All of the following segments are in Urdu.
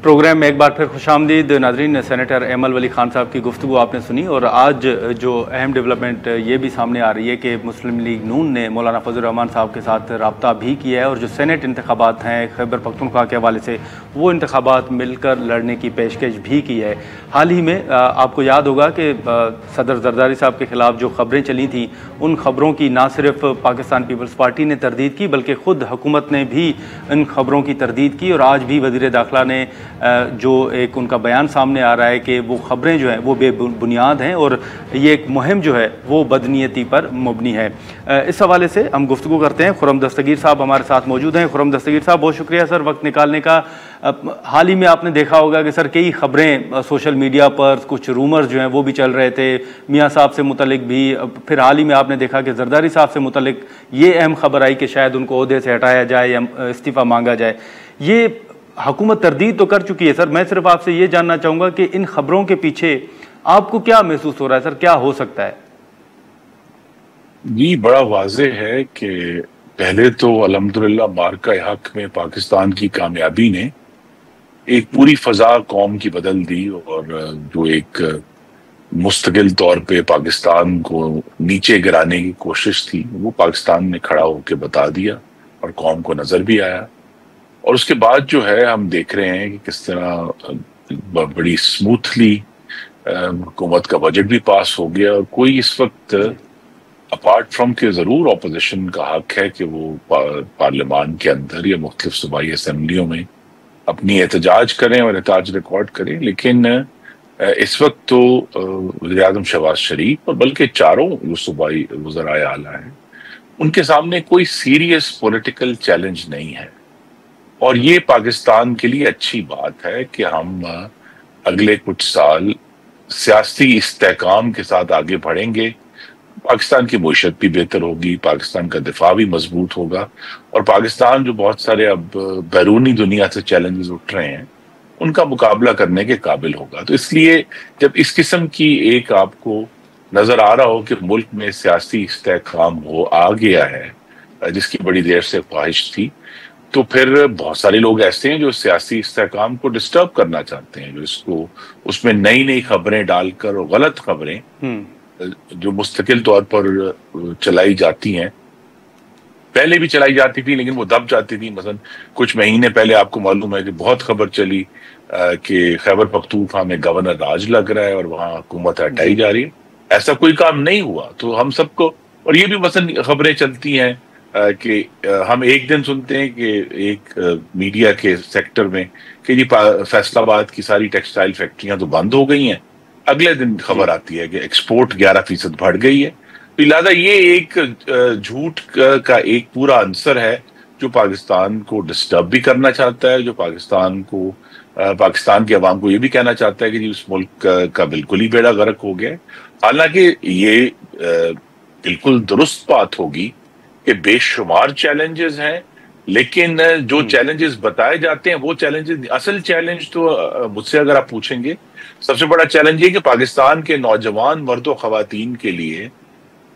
پروگرام میں ایک بار پھر خوش آمدید ناظرین. سینیٹر ایمل ولی خان صاحب کی گفتگو آپ نے سنی اور آج جو اہم ڈیولپمنٹ یہ بھی سامنے آ رہی ہے کہ مسلم لیگ نون نے مولانا فضل الرحمان صاحب کے ساتھ رابطہ بھی کیا ہے اور جو سینٹ انتخابات ہیں خیبر پختونخوا کے حوالے سے وہ انتخابات مل کر لڑنے کی پیشکش بھی کی ہے. حال ہی میں آپ کو یاد ہوگا کہ صدر زرداری صاحب کے خلاف جو خبریں چلی تھیں ان خبروں کی نہ صرف پاکستان پیپلز پارٹی نے تردید کی بلکہ خود حکومت نے بھی ان خبروں کی تردید کی اور آج بھی وزیر داخلہ نے جو ایک ان کا بیان سامنے آ رہا ہے کہ وہ خبریں جو ہیں وہ بے بنیاد ہیں اور یہ ایک مہم جو ہے وہ بدنیتی پر مبنی ہے. اس حوالے سے ہم گفتگو کرتے ہیں. خرم دستگیر صاحب ہمارے ساتھ موجود ہیں. خرم دستگیر صاحب بہت شکریہ سر وقت نکالنے کا. حال ہی میں آپ نے دیکھا ہوگا کہ سر کئی خبریں سوشل میڈیا پر کچھ رومرز جو ہیں وہ بھی چل رہے تھے میاں صاحب سے متعلق بھی. پھر حال ہی میں آپ نے دیکھا کہ زرداری صاحب سے متعلق یہ اہم خبر آئی کہ شاید ان کو عہدے سے ہٹایا جائے یا استعفیٰ مانگا جائے. یہ حکومت تردید تو کر چکی ہے سر. میں صرف آپ سے یہ جاننا چاہوں گا کہ ان خبروں کے پیچھے آپ کو کیا محسوس ہو رہا ہے سر, کیا ہو سکتا ہے؟ جی بڑا واضح ہے کہ پہلے تو الحمدللہ مارکہ حق میں پاکستان کی کامیابی نے ایک پوری فضا قوم کی بدل دی اور جو ایک مستقل طور پہ پاکستان کو نیچے گرانے کی کوشش تھی وہ پاکستان نے کھڑا ہو کے بتا دیا اور قوم کو نظر بھی آیا. اور اس کے بعد جو ہے ہم دیکھ رہے ہیں کہ کس طرح بڑی سموتھلی حکومت کا بجٹ بھی پاس ہو گیا اور کوئی اس وقت اپارٹ فرام کہ ضرور اپوزیشن کا حق ہے کہ وہ پارلیمان کے اندر یا مختلف صوبائی اسمبلیوں میں اپنی احتجاج کریں اور احتجاج ریکارڈ کریں, لیکن اس وقت تو وزیر اعظم شہباز شریف اور بلکہ چاروں جو صوبائی وزرائے اعلیٰ ہیں ان کے سامنے کوئی سیریس پولیٹیکل چیلنج نہیں ہے. اور یہ پاکستان کے لیے اچھی بات ہے کہ ہم اگلے کچھ سال سیاسی استحکام کے ساتھ آگے بڑھیں گے. پاکستان کی معیشت بھی بہتر ہوگی, پاکستان کا دفاع بھی مضبوط ہوگا اور پاکستان جو بہت سارے اب بیرونی دنیا سے چیلنجز اٹھ رہے ہیں ان کا مقابلہ کرنے کے قابل ہوگا. تو اس لیے جب اس قسم کی ایک آپ کو نظر آ رہا ہو کہ ملک میں سیاسی استحکام آ گیا ہے جس کی بڑی دیر سے خواہش تھی, تو پھر بہت سارے لوگ ایسے ہیں جو سیاسی استحکام کو ڈسٹرب کرنا چاہتے ہیں, جو اس میں نئی خبریں ڈال کر اور غلط خبریں جو مستقل طور پر چلائی جاتی ہیں, پہلے بھی چلائی جاتی تھی لیکن وہ دب جاتی تھی. مثلا کچھ مہینے پہلے آپ کو معلوم ہے کہ بہت خبر چلی کہ خیبر پختونخوا میں گورنر راج لگ رہا ہے اور وہاں حکومت ہٹائی جا رہی ہے. ایسا کوئی کام نہیں ہوا. تو ہم سب کو, اور یہ بھی مثلا خبریں چلتی ہیں کہ ہم ایک دن سنتے ہیں کہ ایک میڈیا کے سیکٹر میں کہ جی فیصل آباد کی ساری ٹیکسٹائل فیکٹریاں تو بند ہو گئی ہیں, اگلے دن خبر آتی ہے کہ ایکسپورٹ 11% بڑھ گئی ہے. تو لہٰذا یہ ایک جھوٹ کا ایک پورا عنصر ہے جو پاکستان کو ڈسٹرب بھی کرنا چاہتا ہے, جو پاکستان کے عوام کو یہ بھی کہنا چاہتا ہے کہ جی اس ملک کا بالکل ہی بیڑا غرق ہو گیا. حالانکہ یہ بالکل درست بات ہوگی کہ بے شمار چیلنجز ہیں, لیکن جو چیلنجز بتائے جاتے ہیں وہ چیلنجز, اصل چیلنج تو مجھ سے اگر آپ پوچھیں گے سب سے بڑا چیلنج یہ کہ پاکستان کے نوجوان مرد و خواتین کے لیے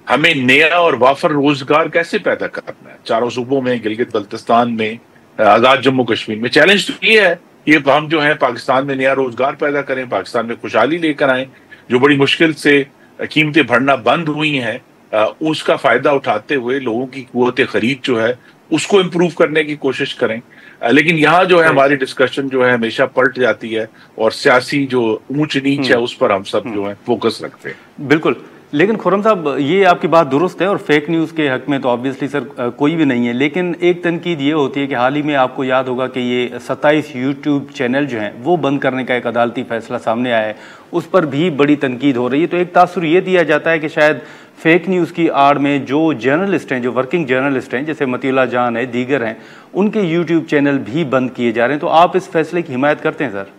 ہمیں نیا اور وافر روزگار کیسے پیدا کرنا ہے. چاروں صوبوں میں, گلگت بلتستان میں, آزاد جموں کشمیر میں چیلنج تو یہ ہے کہ ہم جو ہے پاکستان میں نیا روزگار پیدا کریں, پاکستان میں خوشحالی لے کر آئیں. جو بڑی مشکل سے قیمتیں بڑھنا بند ہوئی ہیں اس کا فائدہ اٹھاتے ہوئے لوگوں کی قوت خرید جو ہے اس کو امپروو کرنے کی کوشش کریں. لیکن یہاں جو ہے ہماری ڈسکشن جو ہے ہمیشہ پلٹ جاتی ہے اور سیاسی جو اونچ نیچ ہے اس پر ہم سب جو ہے فوکس رکھتے ہیں. بالکل. لیکن خرم صاحب یہ آپ کی بات درست ہے اور فیک نیوز کے حق میں تو آبویسلی سر کوئی بھی نہیں ہے, لیکن ایک تنقید یہ ہوتی ہے کہ حال ہی میں آپ کو یاد ہوگا کہ یہ 27 یوٹیوب چینل جو ہیں وہ بند کرنے کا ایک عدالتی فیصلہ سامنے آیا ہے, اس پر بھی بڑی تنقید ہو رہی ہے. تو ایک تاثر یہ دیا جاتا ہے کہ شاید فیک نیوز کی آڑ میں جو جرنلسٹ ہیں, جو ورکنگ جرنلسٹ ہیں جیسے مطیع اللہ جان ہے, دیگر ہیں, ان کے یوٹیوب چینل بھی بند کیے جا رہے ہیں. تو آپ اس فیصلے کی حمایت کرتے ہیں سر؟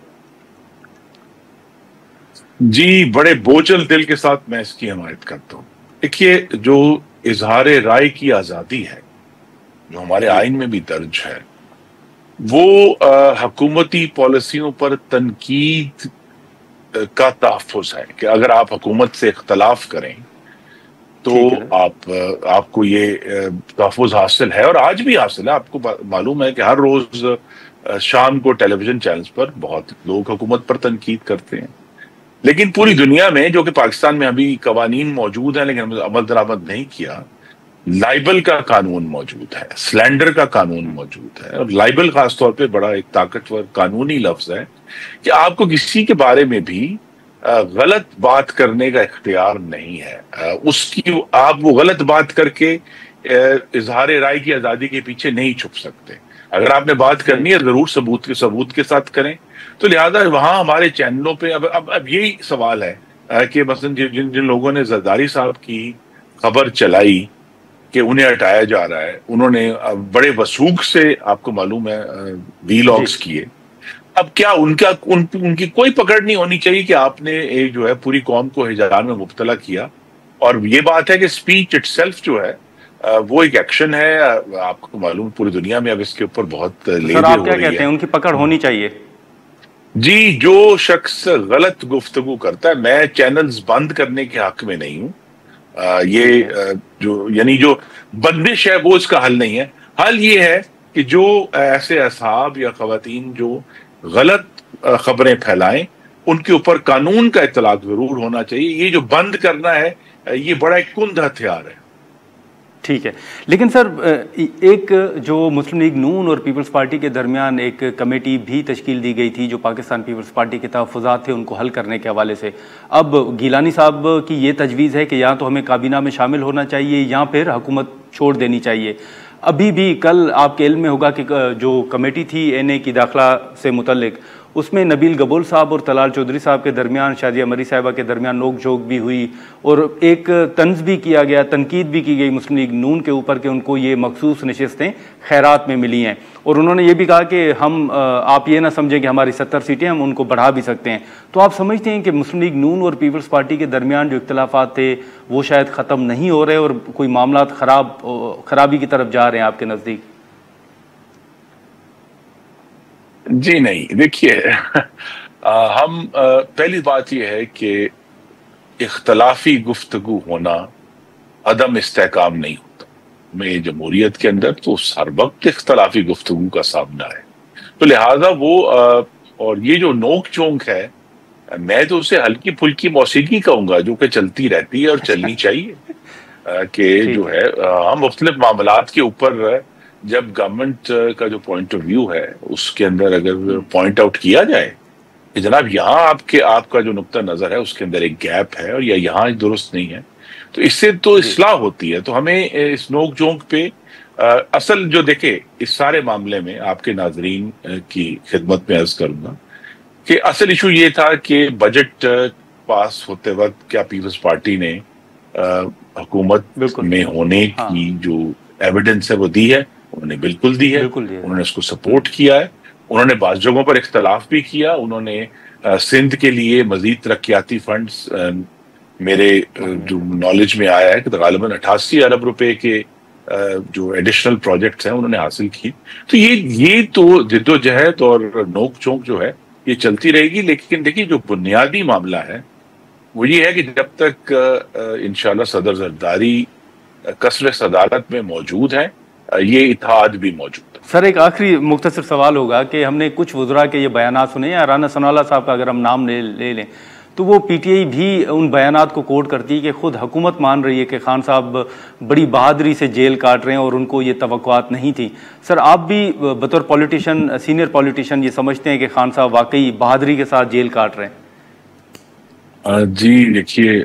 جی بڑے بوجھل دل کے ساتھ میں اس کی حمایت کرتا ہوں. دیکھیے جو اظہار رائے کی آزادی ہے جو ہمارے آئین میں بھی درج ہے وہ حکومتی پالیسیوں پر تنقید کا تحفظ ہے کہ اگر آپ حکومت سے اختلاف کریں تو آپ کو یہ تحفظ حاصل ہے، اور آج بھی حاصل ہے. آپ کو معلوم ہے کہ ہر روز شام کو ٹیلی ویژن چینلز پر بہت لوگ حکومت پر تنقید کرتے ہیں، لیکن پوری دنیا میں، جو کہ پاکستان میں ابھی قوانین موجود ہیں لیکن عمل درآمد نہیں کیا، لائبل کا قانون موجود ہے، سلینڈر کا قانون موجود ہے، اور لائبل خاص طور پہ بڑا ایک طاقتور قانونی لفظ ہے کہ آپ کو کسی کے بارے میں بھی غلط بات کرنے کا اختیار نہیں ہے. اس کی آپ وہ غلط بات کر کے اظہار رائے کی آزادی کے پیچھے نہیں چھپ سکتے. اگر آپ نے بات کرنی ہے ضرور ثبوت کے ساتھ کریں. تو لہذا وہاں ہمارے چینلوں پہ اب یہی سوال ہے کہ مثلا جن لوگوں نے زرداری صاحب کی خبر چلائی کہ انہیں ہٹایا جا رہا ہے، انہوں نے بڑے وثوق سے، آپ کو معلوم ہے، وی لاگز کیے. اب کیا ان کی کوئی پکڑ نہیں ہونی چاہیے کہ آپ نے ایک جو ہے پوری قوم کو ہجران میں مبتلا کیا؟ اور یہ بات ہے کہ اسپیچ اٹ سیلف جو ہے وہ ایک ایکشن ہے. آپ کو معلوم پوری دنیا میں اب اس کے اوپر بہت لیزی ہو رہی ہے. سر آپ کیا کہتے ہیں، ان کی پکڑ ہونی چاہیے؟ جی، جو شخص غلط گفتگو کرتا ہے، میں چینلز بند کرنے کے حق میں نہیں ہوں. یہ جو بندش ہے وہ اس کا حل نہیں ہے. حل یہ ہے کہ جو ایسے اصحاب یا خواتین جو غلط خبریں پھیلائیں، ان کے اوپر قانون کا اطلاق ضرور ہونا چاہیے. یہ جو بند کرنا ہے یہ بڑا ایک کند ہتھیار ہے. ٹھیک ہے، لیکن سر ایک جو مسلم لیگ نون اور پیپلز پارٹی کے درمیان ایک کمیٹی بھی تشکیل دی گئی تھی جو پاکستان پیپلز پارٹی کے تحفظات تھے ان کو حل کرنے کے حوالے سے، اب گیلانی صاحب کی یہ تجویز ہے کہ یا تو ہمیں کابینہ میں شامل ہونا چاہیے یا پھر حکومت چھوڑ دینی چاہیے. ابھی بھی کل آپ کے علم میں ہوگا کہ جو کمیٹی تھی این اے کی داخلہ سے متعلق، اس میں نبیل گبول صاحب اور طلال چودھری صاحب کے درمیان، شادیہ مری صاحبہ کے درمیان نوک جھوک بھی ہوئی، اور ایک طنز بھی کیا گیا، تنقید بھی کی گئی مسلم لیگ نون کے اوپر کہ ان کو یہ مخصوص نشستیں خیرات میں ملی ہیں. اور انہوں نے یہ بھی کہا کہ آپ یہ نہ سمجھیں کہ ہماری 70 سیٹیں ہم ان کو بڑھا بھی سکتے ہیں. تو آپ سمجھتے ہیں کہ مسلم لیگ نون اور پیپلز پارٹی کے درمیان جو اختلافات تھے وہ شاید ختم نہیں ہو رہے اور کوئی معاملات خرابی کی طرف جا رہے ہیں آپ کے نزدیک؟ جی نہیں، دیکھیے، ہم پہلی بات یہ ہے کہ اختلافی گفتگو ہونا عدم استحکام نہیں ہوتا. میں جمہوریت کے اندر تو ہر وقت اختلافی گفتگو کا سامنا ہے. تو لہٰذا وہ اور یہ جو نوک چونک ہے، میں تو اسے ہلکی پھلکی موسیقی کہوں گا جو کہ چلتی رہتی ہے اور چلنی چاہیے. کہ جو ہے ہم مختلف معاملات کے اوپر جب گورنمنٹ کا جو پوائنٹ آف ویو ہے اس کے اندر اگر پوائنٹ آؤٹ کیا جائے کہ جناب یہاں آپ کا جو نقطہ نظر ہے اس کے اندر ایک گیپ ہے اور یا یہاں درست نہیں ہے، تو اس سے تو اصلاح ہوتی ہے. تو ہمیں اس نوک جھونک پہ اصل جو دیکھے اس سارے معاملے میں آپ کے ناظرین کی خدمت میں عرض کروں گا کہ اصل ایشو یہ تھا کہ بجٹ پاس ہوتے وقت کیا پیپلز پارٹی نے حکومت میں ہونے کی جو ایویڈنس ہے وہ دی ہے. انہوں نے بالکل دی ہے، انہوں نے اس کو سپورٹ کیا ہے. انہوں نے بعض جگہوں پر اختلاف بھی کیا. انہوں نے سندھ کے لیے مزید ترقیاتی فنڈز، میرے جو نالج میں آیا ہے کہ غالباً 88 ارب روپے کے جو ایڈیشنل پروجیکٹس ہیں انہوں نے حاصل کی. تو یہ تو جد و جہد اور نوک چونک جو ہے یہ چلتی رہے گی. لیکن دیکھیے جو بنیادی معاملہ ہے وہ یہ ہے کہ جب تک انشاءاللہ صدر زرداری قصر صدارت میں موجود ہیں یہ اتحاد بھی موجود ہے. سر ایک آخری مختصر سوال ہوگا کہ ہم نے کچھ وزراء کے یہ بیانات سنے ہیں، رانا ثناء اللہ صاحب کا اگر ہم نام لے لیں تو وہ پی ٹی آئی بھی ان بیانات کو کوٹ کرتی ہے کہ خود حکومت مان رہی ہے کہ خان صاحب بڑی بہادری سے جیل کاٹ رہے ہیں اور ان کو یہ توقعات نہیں تھی. سر آپ بھی بطور پولیٹیشین، سینئر پولیٹیشین، یہ سمجھتے ہیں کہ خان صاحب واقعی بہادری کے ساتھ جیل کاٹ رہے ہیں؟ جی دیکھیے،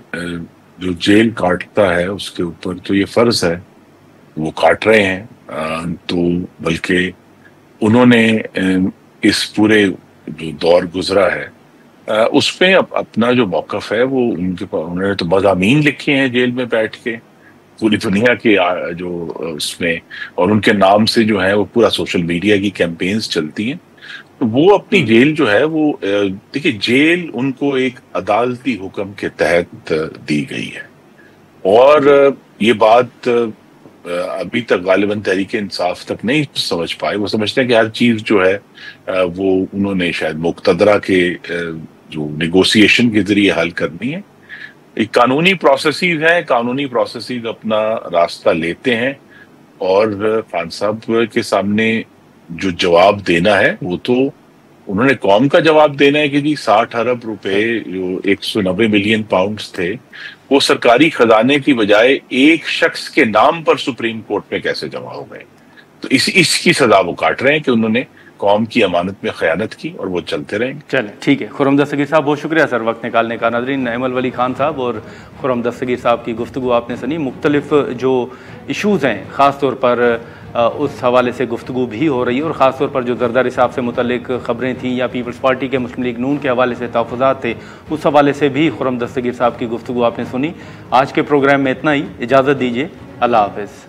جو جیل کاٹتا ہے اس کے اوپر تو یہ فرض ہے، وہ کاٹ رہے ہیں. تو بلکہ انہوں نے اس پورے جو دور گزرا ہے اس میں اپنا جو موقف ہے وہ انہوں نے تو مضامین لکھے ہیں جیل میں بیٹھ کے پوری دنیا کے جو اس میں، اور ان کے نام سے جو ہے وہ پورا سوشل میڈیا کی کیمپینز چلتی ہیں. وہ اپنی جیل جو ہے وہ دیکھیے، جیل ان کو ایک عدالتی حکم کے تحت دی گئی ہے. اور یہ بات ابھی تک غالباً تحریک انصاف تک نہیں سمجھ پائے. وہ سمجھتے ہیں کہ ہر چیز جو ہے وہ انہوں نے شاید مقتدرہ کے جو نیگوسیشن کے ذریعے حل کرنی ہے. ایک قانونی پروسیسز ہیں، قانونی پروسیسز اپنا راستہ لیتے ہیں، اور خان صاحب کے سامنے جو جواب دینا ہے وہ تو انہوں نے قوم کا جواب دینا ہے کہ جی 60 ارب روپے جو 190 ملین پاؤنڈز تھے وہ سرکاری خزانے کی بجائے ایک شخص کے نام پر سپریم کورٹ میں کیسے جمع ہو گئے. تو اس کی سزا وہ کاٹ رہے ہیں کہ انہوں نے قوم کی امانت میں خیانت کی، اور وہ چلتے رہیں گے. چلیں ٹھیک ہے. خرم دستگیر صاحب بہت شکریہ سر وقت نکالنے کا. ناظرین، ایمل ولی خان صاحب اور خرم دستگیر صاحب کی گفتگو آپ نے سنی. مختلف جو ایشوز ہیں خاص طور پر اس حوالے سے گفتگو بھی ہو رہی ہے، اور خاص طور پر جو زرداری صاحب سے متعلق خبریں تھیں یا پیپلز پارٹی کے مسلم لیگ نون کے حوالے سے تحفظات تھے، اس حوالے سے بھی خرم دستگیر صاحب کی گفتگو آپ نے سنی. آج کے پروگرام میں اتنا ہی. اجازت دیجیے. اللہ حافظ.